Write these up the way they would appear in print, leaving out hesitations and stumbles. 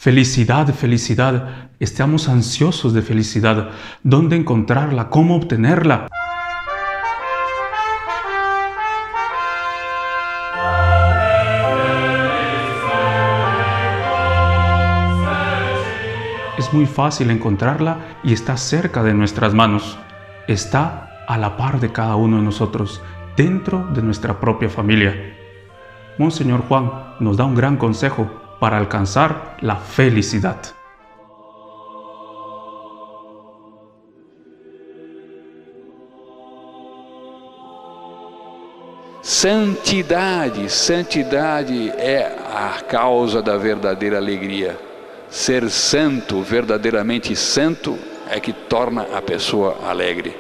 Felicidad, felicidad. Estamos ansiosos de felicidad. ¿Dónde encontrarla? ¿Cómo obtenerla? Es muy fácil encontrarla y está cerca de nuestras manos. Está a la par de cada uno de nosotros, dentro de nuestra propia familia. Monseñor Juan nos da un gran consejo para alcanzar la felicidad. Santidade, santidade é a causa da verdadeira alegria. Ser santo, verdadeiramente santo, é que torna a pessoa alegre.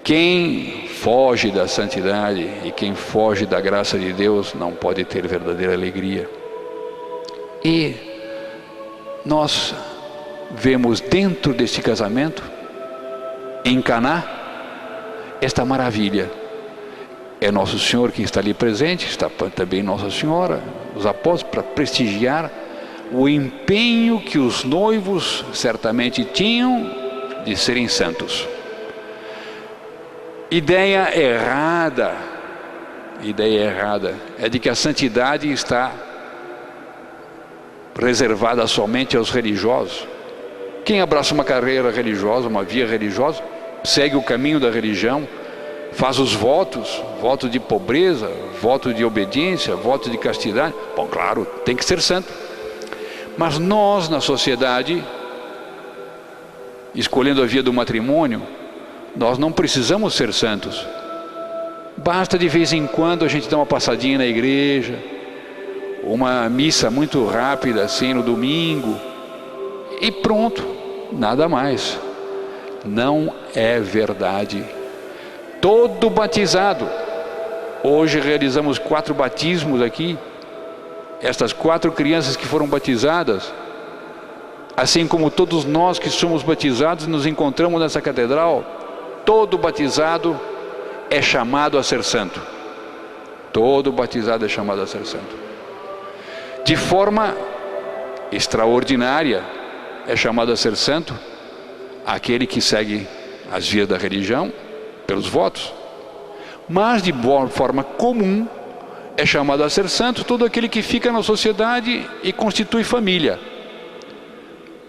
Quem foge da santidade e quem foge da graça de Deus não pode ter verdadeira alegria. E nós vemos dentro deste casamento, em Caná, esta maravilha. É Nosso Senhor que está ali presente, está também Nossa Senhora, os apóstolos, para prestigiar o empenho que os noivos certamente tinham de serem santos. Ideia errada é de que a santidade está reservada somente aos religiosos. Quem abraça uma carreira religiosa, uma via religiosa, segue o caminho da religião, faz os votos, voto de pobreza, voto de obediência, voto de castidade. Bom, claro, tem que ser santo. Mas nós, na sociedade, escolhendo a via do matrimônio, nós não precisamos ser santos. Basta de vez em quando a gente dar uma passadinha na igreja, uma missa muito rápida assim no domingo, e pronto, nada mais. Não é verdade. Todo batizado, hoje realizamos 4 batismos aqui, estas 4 crianças que foram batizadas, assim como todos nós que somos batizados nos encontramos nessa catedral, todo batizado é chamado a ser santo. Todo batizado é chamado a ser santo. De forma extraordinária é chamado a ser santo aquele que segue as vias da religião pelos votos. Mas de forma comum é chamado a ser santo todo aquele que fica na sociedade e constitui família.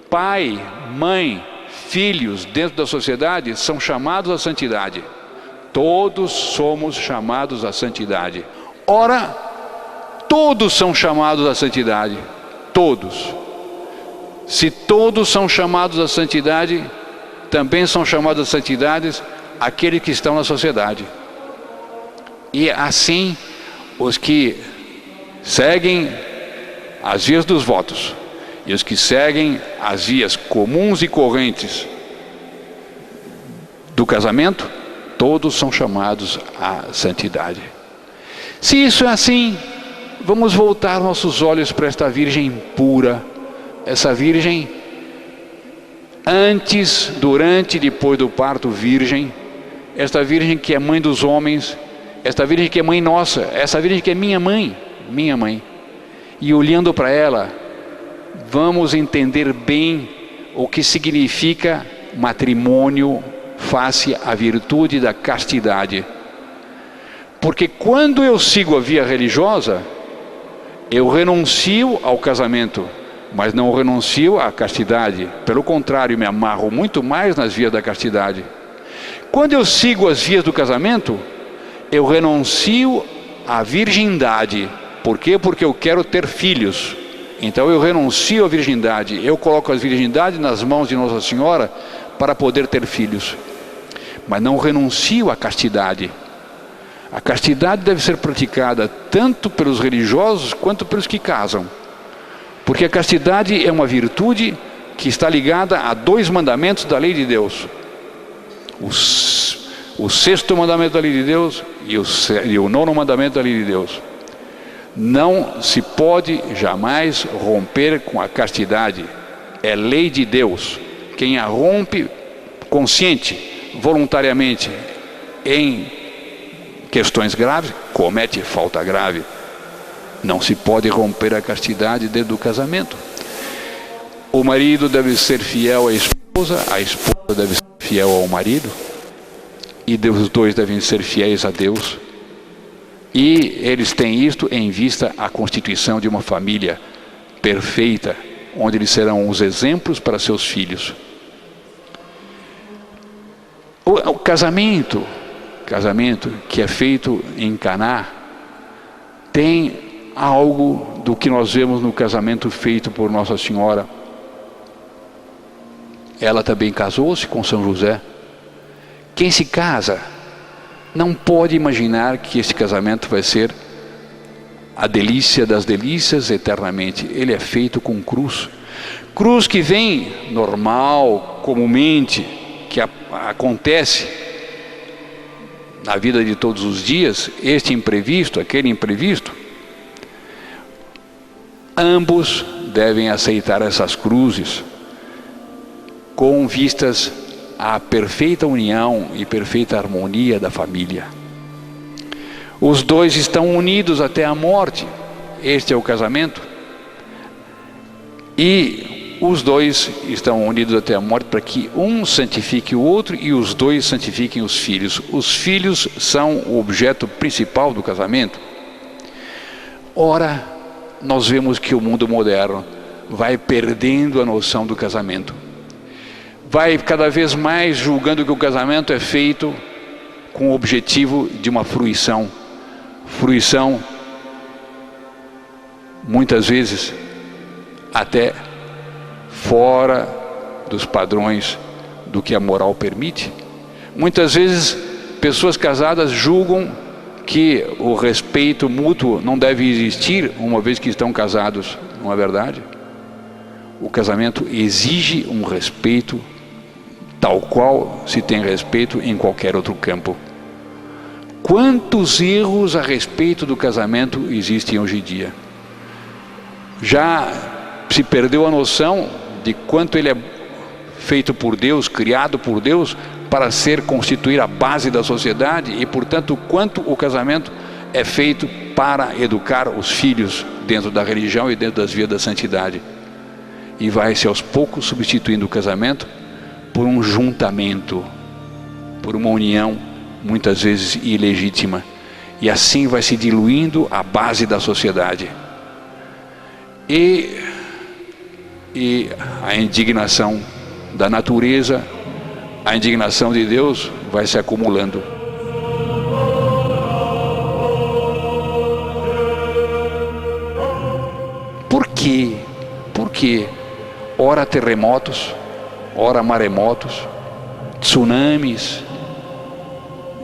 Pai, mãe, filhos dentro da sociedade são chamados à santidade. Todos somos chamados à santidade. Ora, todos são chamados à santidade. Todos. Se todos são chamados à santidade, também são chamados à santidade aqueles que estão na sociedade. E assim, os que seguem as vias dos votos e os que seguem as vias comuns e correntes do casamento, todos são chamados à santidade. Se isso é assim, vamos voltar nossos olhos para esta Virgem pura, essa Virgem antes, durante e depois do parto virgem, esta Virgem que é mãe dos homens, esta Virgem que é mãe nossa, essa Virgem que é minha mãe. E olhando para ela, vamos entender bem o que significa matrimônio face à virtude da castidade. Porque quando eu sigo a via religiosa, eu renuncio ao casamento, mas não renuncio à castidade. Pelo contrário, me amarro muito mais nas vias da castidade. Quando eu sigo as vias do casamento, eu renuncio à virgindade. Por quê? Porque eu quero ter filhos. Então eu renuncio à virgindade. Eu coloco a virgindade nas mãos de Nossa Senhora para poder ter filhos. Mas não renuncio à castidade. A castidade deve ser praticada tanto pelos religiosos quanto pelos que casam. Porque a castidade é uma virtude que está ligada a 2 mandamentos da lei de Deus. O 6º mandamento da lei de Deus e o 9º mandamento da lei de Deus. Não se pode jamais romper com a castidade. É lei de Deus. Quem a rompe consciente, voluntariamente, em questões graves, comete falta grave. Não se pode romper a castidade dentro do casamento. O marido deve ser fiel à esposa deve ser fiel ao marido, e os dois devem ser fiéis a Deus. E eles têm isto em vista a constituição de uma família perfeita, onde eles serão os exemplos para seus filhos. O casamento que é feito em Caná tem algo do que nós vemos no casamento feito por Nossa Senhora. Ela também casou-se com São José. Quem se casa não pode imaginar que esse casamento vai ser a delícia das delícias eternamente. Ele é feito com cruz. Cruz que vem normal, comumente, que acontece na vida de todos os dias, este imprevisto, aquele imprevisto. Ambos devem aceitar essas cruzes com vistas à perfeita união e perfeita harmonia da família. Os dois estão unidos até a morte. Este é o casamento. E os dois estão unidos até a morte para que um santifique o outro e os dois santifiquem os filhos. Os filhos são o objeto principal do casamento. Ora, nós vemos que o mundo moderno vai perdendo a noção do casamento. Vai cada vez mais julgando que o casamento é feito com o objetivo de uma fruição. Fruição, muitas vezes, até fora dos padrões do que a moral permite. Muitas vezes, pessoas casadas julgam que o respeito mútuo não deve existir uma vez que estão casados. Não é verdade? O casamento exige um respeito tal qual se tem respeito em qualquer outro campo. Quantos erros a respeito do casamento existem hoje em dia? Já se perdeu a noção de quanto ele é feito por Deus, criado por Deus, para constituir a base da sociedade, e portanto quanto o casamento é feito para educar os filhos dentro da religião e dentro das vias da santidade. E vai-se aos poucos substituindo o casamento por um juntamento, por uma união muitas vezes ilegítima, e assim vai se diluindo a base da sociedade. E a indignação da natureza, a indignação de Deus vai se acumulando. Por quê? Porque ora terremotos, ora maremotos, tsunamis,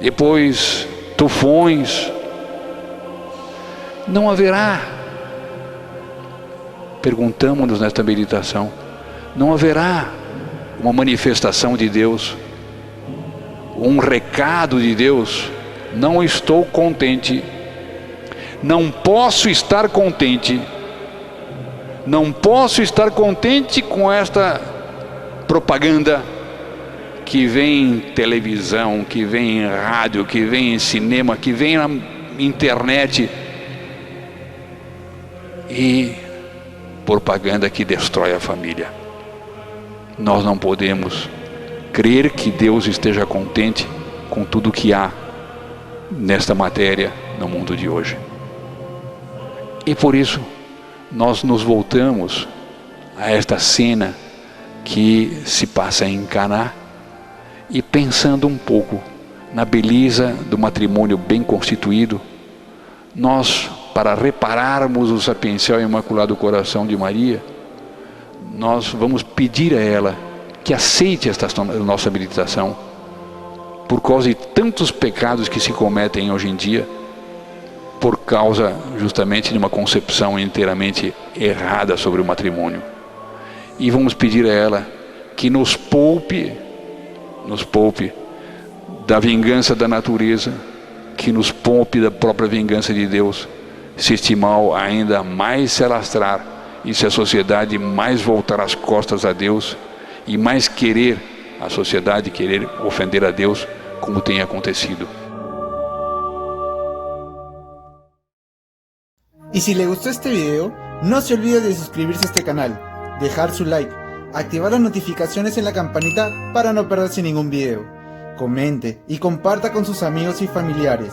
depois tufões. Não haverá, perguntamos-nos nesta meditação, não haverá uma manifestação de Deus, um recado de Deus. Não estou contente, não posso estar contente, não posso estar contente com esta propaganda que vem em televisão, que vem em rádio, que vem em cinema, que vem na internet, e propaganda que destrói a família. Nós não podemos crer que Deus esteja contente com tudo que há nesta matéria no mundo de hoje. E por isso nós nos voltamos a esta cena que se passa em Caná, e pensando um pouco na beleza do matrimônio bem constituído, nós, para repararmos o sapiencial e imaculado coração de Maria, nós vamos pedir a ela que aceite esta nossa meditação, por causa de tantos pecados que se cometem hoje em dia, por causa justamente de uma concepção inteiramente errada sobre o matrimônio. E vamos pedir a ela que nos poupe da vingança da natureza, que nos poupe da própria vingança de Deus, se este mal ainda mais se alastrar e se a sociedade mais voltar as costas a Deus e mais querer a sociedade, querer ofender a Deus, como tem acontecido. Y si le gustó este video, no se olvide de suscribirse a este canal, dejar su like, activar las notificaciones en la campanita para no perderse ningún video. Comente y comparta con sus amigos y familiares.